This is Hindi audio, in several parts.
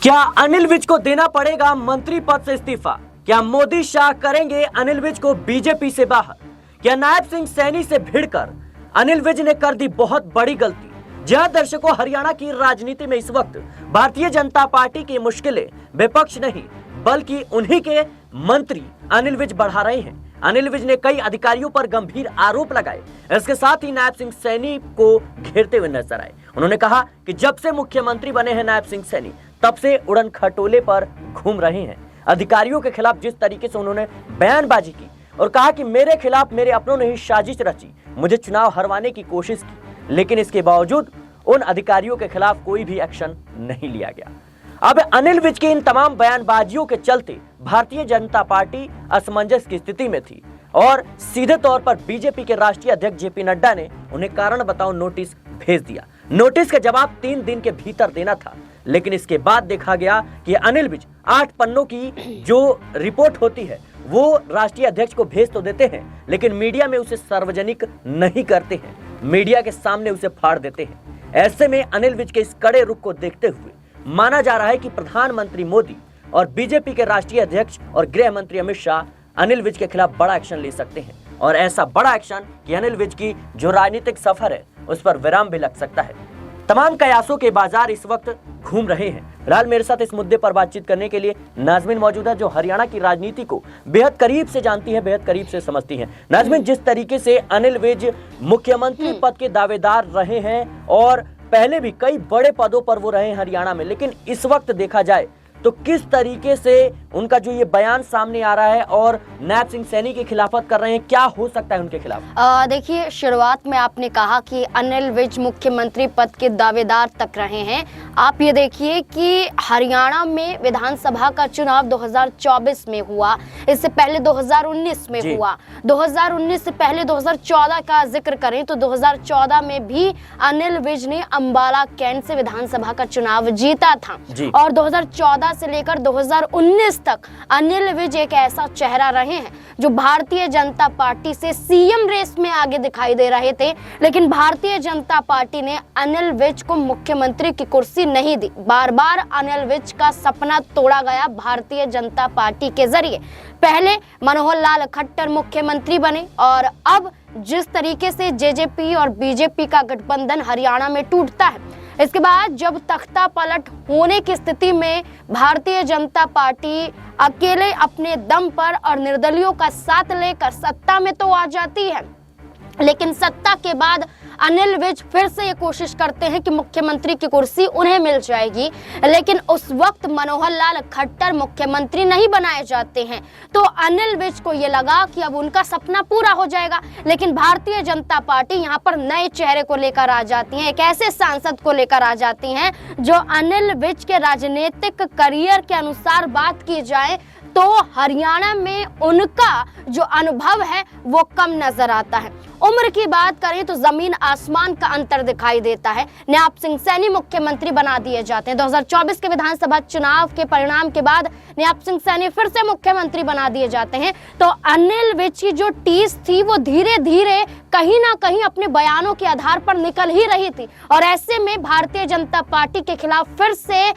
क्या अनिल विज को देना पड़ेगा मंत्री पद से इस्तीफा? क्या मोदी शाह करेंगे अनिल विज को बीजेपी से बाहर? क्या नायब सिंह सैनी से भिड़कर अनिल विज ने कर दी बहुत बड़ी गलती? जहां दर्शकों, हरियाणा की राजनीति में इस वक्त भारतीय जनता पार्टी की मुश्किलें विपक्ष नहीं बल्कि उन्हीं के मंत्री अनिल विज बढ़ा रहे हैं। अनिल विज ने कई अधिकारियों पर गंभीर आरोप लगाए। इसके साथ ही नायब सिंह सैनी को घेरते हुए नजर आए। उन्होंने कहा कि जब से मुख्यमंत्री बने हैं नायब सिंह सैनी, तब से उड़न खटोले पर घूम रहे हैं। अधिकारियों के खिलाफ जिस तरीके से उन्होंने बयानबाजी की और कहा कि मेरे खिलाफ मेरे अपनों ने ही साजिश रची, मुझे चुनाव हरवाने की कोशिश की, लेकिन इसके बावजूद उन अधिकारियों के खिलाफ कोई भी एक्शन नहीं लिया गया। अब अनिल विज की इन तमाम बयानबाजियों के चलते भारतीय जनता पार्टी असमंजस की स्थिति में थी और सीधे तौर पर बीजेपी के राष्ट्रीय अध्यक्ष जेपी नड्डा ने उन्हें कारण बताओ नोटिस भेज दिया। नोटिस का जवाब 3 दिन के भीतर देना था, लेकिन इसके बाद देखा गया कि अनिल विज 8 पन्नों की जो रिपोर्ट होती है वो राष्ट्रीय अध्यक्ष को भेज तो देते हैं, लेकिन मीडिया में उसे सार्वजनिक नहीं करते हैं, मीडिया के सामने उसे फाड़ देते हैं। ऐसे में अनिल विज के इस कड़े रुख को देखते हुए माना जा रहा है कि प्रधानमंत्री मोदी और बीजेपी के राष्ट्रीय अध्यक्ष और गृह मंत्री अमित शाह अनिल विज के खिलाफ बड़ा एक्शन ले सकते हैं और ऐसा बड़ा एक्शन कि अनिल विज की जो राजनीतिक सफर है उस पर विराम भी लग सकता है। तमाम कयासों के बाजार इस वक्त घूम रहे हैं। फिलहाल मेरे साथ इस मुद्दे पर बातचीत करने के लिए नाजमीन मौजूद है, जो हरियाणा की राजनीति को बेहद करीब से जानती है, बेहद करीब से समझती हैं। नाजमीन, जिस तरीके से अनिल विज मुख्यमंत्री पद के दावेदार रहे हैं और पहले भी कई बड़े पदों पर वो रहे हरियाणा में, लेकिन इस वक्त देखा जाए तो किस तरीके से उनका जो ये बयान सामने आ रहा है और नायब सिंह सैनी की खिलाफत कर रहे हैं, क्या हो सकता है उनके खिलाफ? देखिए, शुरुआत में आपने कहा कि अनिल विज मुख्यमंत्री पद के दावेदार तक रहे हैं। आप ये देखिए कि हरियाणा में विधानसभा का चुनाव 2024 में हुआ, इससे पहले 2019 में हुआ। 2019 से पहले 2014 का जिक्र करें तो 2014 में भी अनिल विज ने अंबाला कैंट से विधानसभा का चुनाव जीता था और 2014 से लेकर 2019 तक अनिल विज एक ऐसा चेहरा रहे हैं जो भारतीय जनता पार्टी से सीएम रेस में आगे दिखाई दे रहे थे, लेकिन भारतीय जनता पार्टी ने अनिल विज को मुख्यमंत्री की कुर्सी नहीं दी। बार बार अनिल विज का सपना तोड़ा गया भारतीय जनता पार्टी के जरिए। पहले मनोहर लाल खट्टर मुख्यमंत्री बने और अब जिस तरीके से जेजेपी और बीजेपी का गठबंधन हरियाणा में टूटता है, इसके बाद जब तख्ता पलट होने की स्थिति में भारतीय जनता पार्टी अकेले अपने दम पर और निर्दलियों का साथ लेकर सत्ता में तो आ जाती है, लेकिन सत्ता के बाद अनिल विज फिर से ये कोशिश करते हैं कि मुख्यमंत्री की कुर्सी उन्हें मिल जाएगी, लेकिन उस वक्त मनोहर लाल खट्टर मुख्यमंत्री नहीं बनाए जाते हैं। तो अनिल विज को ये लगा कि अब उनका सपना पूरा हो जाएगा, लेकिन भारतीय जनता पार्टी यहाँ पर नए चेहरे को लेकर आ जाती है, एक ऐसे सांसद को लेकर आ जाती हैं जो अनिल विज के राजनीतिक करियर के अनुसार बात की जाए तो हरियाणा में उनका जो अनुभव है वो कम नजर आता है। उम्र की बात करें तो जमीन आसमान का अंतर दिखाई देता है। नायब सिंह सैनी मुख्यमंत्री बना दिए जाते हैं। 2024 के विधानसभा चुनाव के परिणाम के बाद नायब सिंह सैनी फिर से मुख्यमंत्री बना दिए जाते हैं। तो अनिल विज की जो टीस थी वो धीरे धीरे कहीं ना कहीं अपने बयानों के आधार पर निकल ही रही थी और ऐसे में भारतीय जनता पार्टी के खिलाफ फिर से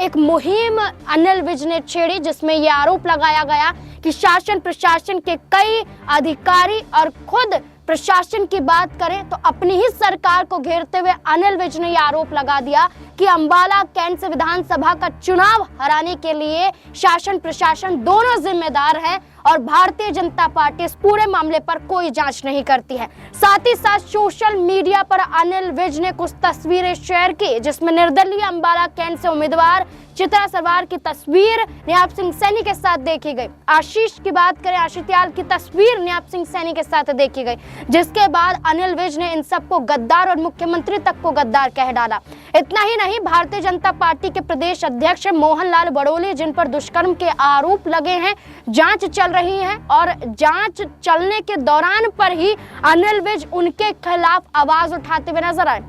एक मुहिम अनिल विज ने छेड़ी, जिसमें यह आरोप लगाया गया कि शासन प्रशासन के कई अधिकारी और खुद प्रशासन की बात करें तो अपनी ही सरकार को घेरते हुए अनिल विज ने यह आरोप लगा दिया कि अंबाला कैंट से विधानसभा का चुनाव हराने के लिए शासन प्रशासन दोनों जिम्मेदार है और भारतीय जनता पार्टी इस पूरे मामले पर कोई जांच नहीं करती है। साथ ही साथ सोशल मीडिया पर अनिल विज ने कुछ तस्वीरें शेयर की, जिसमें निर्दलीय अंबाला कैंट से उम्मीदवार चित्रा सरवार की तस्वीर नायब सिंह सैनी के साथ देखी गई। आशीष की बात करें, आशीत्याल की तस्वीर नायब सिंह सैनी के साथ देखी गई, जिसके बाद अनिल विज ने इन सबको गद्दार और मुख्यमंत्री तक को गद्दार कह डाला। इतना ही नहीं, भारतीय जनता पार्टी के प्रदेश अध्यक्ष मोहन लाल बड़ोली, जिन पर दुष्कर्म के आरोप लगे हैं, जांच चल रही है और जांच चलने के दौरान पर ही अनिल विज उनके खिलाफ आवाज उठाते हुए नजर आए।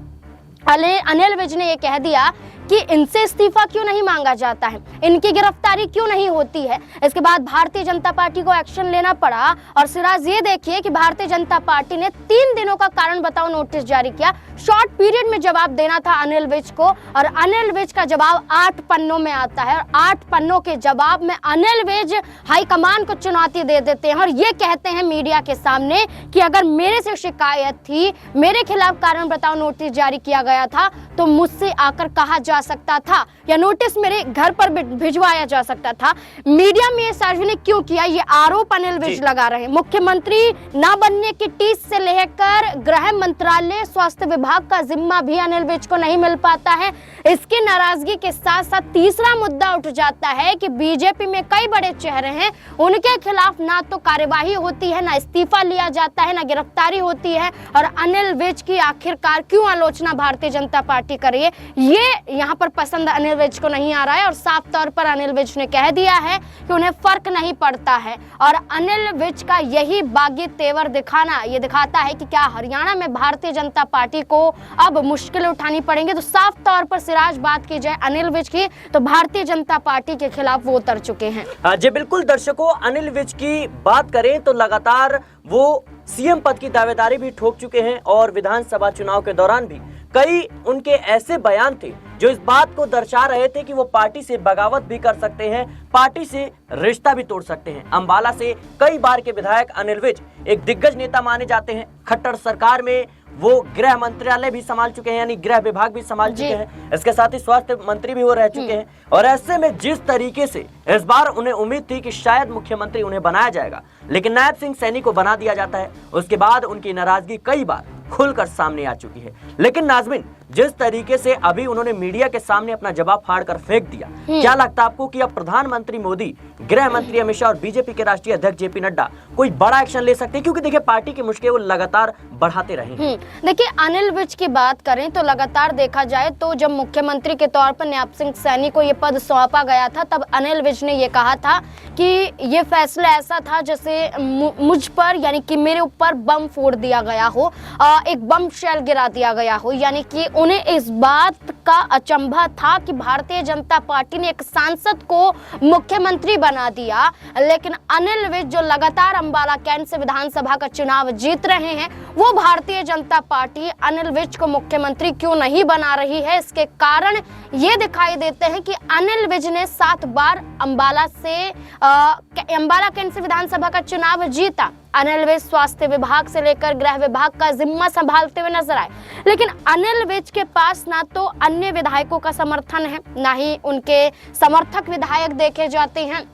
अनिल विज ने यह कह दिया कि इनसे इस्तीफा क्यों नहीं मांगा जाता है, इनकी गिरफ्तारी क्यों नहीं होती है। इसके बाद भारतीय जनता पार्टी को एक्शन लेना पड़ा। और सिराज ये देखिए कि भारतीय जनता पार्टी ने 3 दिनों का कारण बताओ नोटिस जारी किया। शॉर्ट पीरियड में जवाब देना था अनिल विज को, और अनिल विज का जवाब 8 पन्नों में आता है। और 8 पन्नों के जवाब में अनिल विज हाईकमान को चुनौती दे देते हैं और ये कहते हैं मीडिया के सामने कि अगर मेरे से शिकायत थी, मेरे खिलाफ कारण बताओ नोटिस जारी किया गया था, तो मुझसे आकर कहा जा सकता था या नोटिस मेरे घर पर भिजवाया जा सकता था। मीडिया में सार्वजनिक क्यों किया, ये आरोप अनिल विज लगा रहे हैं। मुख्यमंत्री न बनने की टीस से लेकर गृह मंत्रालय, स्वास्थ्य विभाग का जिम्मा भी अनिल विज को नहीं मिल पाता है। इसकी नाराजगी के साथ साथ तीसरा मुद्दा उठ जाता है कि बीजेपी में कई बड़े चेहरे हैं, उनके खिलाफ ना तो कार्यवाही होती है, ना इस्तीफा लिया जाता है, ना गिरफ्तारी होती है। और अनिल विज की आखिरकार क्यों आलोचना भारतीय जनता पार्टी कर रही है, ये यहाँ पर पसंद अनिल विज को नहीं आ रहा है। और साफ तौर पर अनिल विज ने कह दिया है कि उन्हें फर्क नहीं पड़ता है। और अनिल विज का यही बागी तेवर दिखाना ये दिखाता है कि क्या हरियाणा में भारतीय जनता पार्टी को अब मुश्किलें उठानी पड़ेंगी। तो साफ तौर पर सिराज बात की जाए अनिल विज की, तो भारतीय जनता पार्टी के खिलाफ वो उतर चुके हैं। जी बिल्कुल दर्शकों, अनिल विज की बात करें तो लगातार वो सीएम पद की दावेदारी भी ठोक चुके हैं और विधानसभा चुनाव के दौरान भी कई उनके ऐसे बयान थे जो इस बात को दर्शा रहे थे कि वो पार्टी से बगावत भी कर सकते हैं, पार्टी से रिश्ता भी तोड़ सकते हैं। अंबाला से कई बार के विधायक अनिल विज एक दिग्गज नेता माने जाते हैं। खट्टर सरकार में वो गृह मंत्रालय भी संभाल चुके हैं, यानी गृह विभाग भी संभाल चुके हैं। इसके साथ ही स्वास्थ्य मंत्री भी वो रह चुके हैं। और ऐसे में जिस तरीके से इस बार उन्हें उम्मीद थी कि शायद मुख्यमंत्री उन्हें बनाया जाएगा, लेकिन नायब सिंह सैनी को बना दिया जाता है, उसके बाद उनकी नाराजगी कई बार खुलकर सामने आ चुकी है। लेकिन नाज़मीन, जिस तरीके से अभी उन्होंने मीडिया के सामने अपना जवाब फाड़कर फेंक दिया, क्या लगता है आपको कि अब प्रधानमंत्री मोदी, गृह मंत्री अमित शाह और बीजेपी के राष्ट्रीय अध्यक्ष जेपी नड्डा कोई बड़ा एक्शन ले सकते हैं? क्योंकि देखिए पार्टी की मुश्किलें वो लगातार बढ़ाते रहे। देखिए अनिल विज की बात करें तो लगातार देखा जाए तो जब मुख्यमंत्री के तौर पर नायब सिंह सैनी को ये पद सौंपा गया था, तब अनिल विज ने ये कहा था कि ये फैसला ऐसा था जैसे मुझ पर, यानी कि मेरे ऊपर बम फोड़ दिया गया हो, एक बम शेल गिरा दिया गया हो। यानी कि उन्हें इस बात का अचंभा था कि भारतीय जनता पार्टी ने एक सांसद को मुख्यमंत्री बना दिया। लेकिन अनिल विज जो लगातार अंबाला कैंट से विधानसभा का चुनाव जीत रहे हैं, वो भारतीय जनता पार्टी अनिल विज को मुख्यमंत्री क्यों नहीं बना रही है, इसके कारण ये दिखाई देते हैं कि अनिल विज ने 7 बार अंबाला कैंट से विधानसभा का चुनाव जीता। अनिल विज स्वास्थ्य विभाग से लेकर गृह विभाग का जिम्मा संभालते हुए नजर आए। लेकिन अनिल विज के पास ना तो अन्य विधायकों का समर्थन है, ना ही उनके समर्थक विधायक देखे जाते हैं।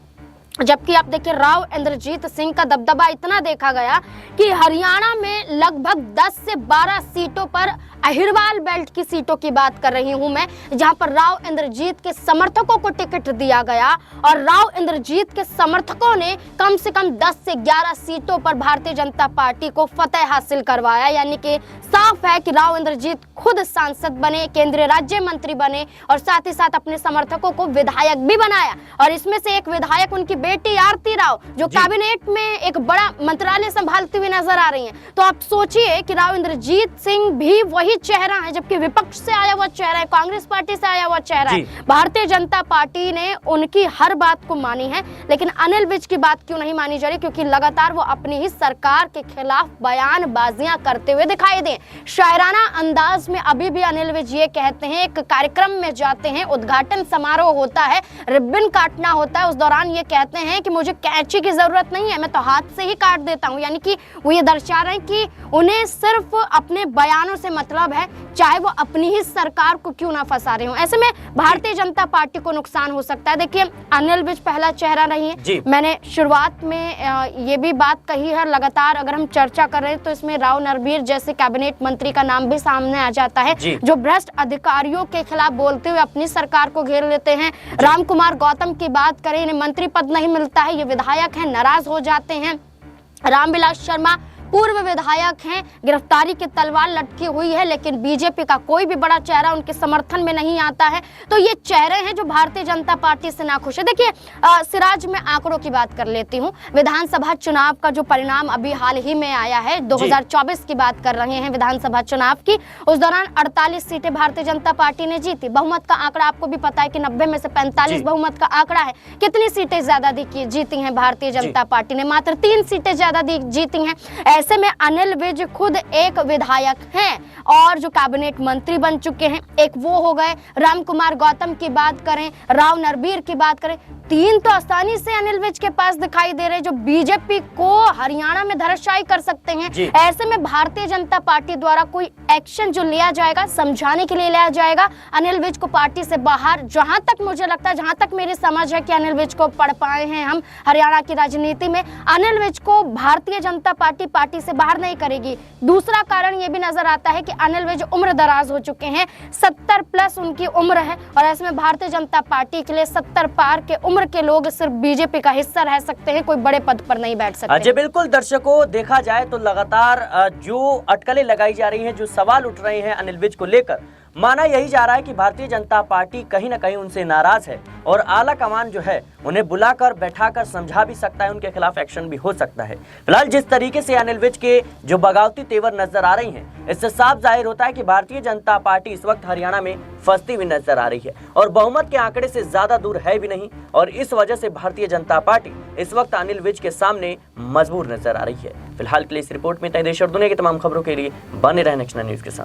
जबकि आप देखिए राव इंद्रजीत सिंह का दबदबा इतना देखा गया कि हरियाणा में लगभग 10 से 12 सीटों पर, अहिरवाल बेल्ट की सीटों की बात कर रही हूं मैं, जहां पर राव इंद्रजीत के समर्थकों को टिकट दिया गया और राव इंद्रजीत के समर्थकों ने कम से कम 10 से 11 सीटों पर भारतीय जनता पार्टी को फतेह हासिल करवाया। यानी कि साफ है कि राव इंद्रजीत खुद सांसद बने, केंद्रीय राज्य मंत्री बने और साथ ही साथ अपने समर्थकों को विधायक भी बनाया। और इसमें से एक विधायक उनकी बेटी आरती राव, जो कैबिनेट में एक बड़ा मंत्रालय संभालती हुई नजर आ रही हैं। तो आप सोचिए कि राव इंद्रजीत सिंह भी वही चेहरा है, जबकि विपक्ष से आया हुआ चेहरा है, कांग्रेस पार्टी से आया हुआ चेहरा है। भारतीय जनता पार्टी ने उनकी हर बात को मानी है, लेकिन अनिल विज की बात क्यों नहीं मानी जा रही? क्योंकि लगातार वो अपनी ही सरकार के खिलाफ बयानबाजियां करते हुए दिखाई दें। शायराना अंदाज में अभी भी अनिल विज ये कहते हैं, एक कार्यक्रम में जाते हैं, उद्घाटन समारोह होता है, रिबन काटना होता है, उस दौरान ये कहते हैं कि मुझे कैंची की जरूरत नहीं है, मैं तो हाथ से ही काट देता हूं। यानी कि वो ये दर्शा रहे हैं कि उन्हें सिर्फ अपने बयानों से मतलब है, चाहे वो अपनी ही सरकार को क्यों ना फंसा रहे हो। ऐसे में भारतीय जनता पार्टी को नुकसान हो सकता है। देखिए अनिल विज पहला चेहरा नहीं है, मैंने शुरुआत में ये भी बात कही है। लगातार अगर हम चर्चा कर रहे हैं तो इसमें राव नरबीर जैसे कैबिनेट मंत्री का नाम भी सामने आ जाता है, जो भ्रष्ट अधिकारियों के खिलाफ बोलते हुए अपनी सरकार को घेर लेते हैं। राम कुमार गौतम की बात करें, इन्हें मंत्री पद नहीं मिलता है, ये विधायक है, नाराज हो जाते हैं। रामविलास शर्मा पूर्व विधायक हैं, गिरफ्तारी की तलवार लटकी हुई है, लेकिन बीजेपी का कोई भी बड़ा चेहरा उनके समर्थन में नहीं आता है। तो ये चेहरे हैं जो भारतीय जनता पार्टी से नाखुश है। देखिए सिराज, मैं आंकड़ों की बात कर लेती हूँ। विधानसभा चुनाव का जो परिणाम अभी हाल ही में आया है, 2024 की बात कर रहे हैं विधानसभा चुनाव की, उस दौरान 48 सीटें भारतीय जनता पार्टी ने जीती। बहुमत का आंकड़ा आपको भी पता है कि 90 में से 45 बहुमत का आंकड़ा है। कितनी सीटें ज्यादा जीती हैं भारतीय जनता पार्टी ने? मात्र 3 सीटें ज्यादा जीती हैं। ऐसे में अनिल विज खुद एक विधायक हैं और जो कैबिनेट मंत्री बन चुके हैं। एक वो हो गए, राम कुमार गौतम की बात करें, राव नरबीर की बात करें, 3 तो आसानी से अनिल विज के पास दिखाई दे रहे जो बीजेपी को हरियाणा में धराशायी कर सकते हैं। ऐसे में भारतीय जनता पार्टी द्वारा कोई एक्शन जो लिया जाएगा, समझाने के लिए लिया जाएगा अनिल विज को पार्टी से बाहर। जहां तक मुझे लगता है, जहां तक मेरी समझ है कि अनिल विज को पढ़ पाए हैं हम हरियाणा की राजनीति में, अनिल विज को भारतीय जनता पार्टी से बाहर नहीं करेगी। दूसरा कारण ये भी नजर आता है कि अनिल विज उम्र दराज हो चुके हैं, 70 प्लस उनकी उम्र है और ऐसे में भारतीय जनता पार्टी के लिए 70 पार के उम्र के लोग सिर्फ बीजेपी का हिस्सा रह सकते हैं, कोई बड़े पद पर नहीं बैठ सकते। जी बिल्कुल दर्शकों, देखा जाए तो लगातार जो अटकलें लगाई जा रही हैं, जो सवाल उठ रहे हैं अनिल विज को लेकर, माना यही जा रहा है कि भारतीय जनता पार्टी कहीं ना कहीं उनसे नाराज है और आला कमान जो है उन्हें बुलाकर बैठाकर समझा भी सकता है, उनके खिलाफ एक्शन भी हो सकता है। फिलहाल जिस तरीके से अनिल विज के जो बगावती तेवर नजर आ रही हैं, इससे साफ जाहिर होता है कि भारतीय जनता पार्टी इस वक्त हरियाणा में फंसती हुई नजर आ रही है और बहुमत के आंकड़े से ज्यादा दूर है भी नहीं और इस वजह से भारतीय जनता पार्टी इस वक्त अनिल विज के सामने मजबूर नजर आ रही है। फिलहाल के लिए इस रिपोर्ट में देश और दुनिया की तमाम खबरों के लिए बने रहें नेक्स्ट न्यूज के साथ।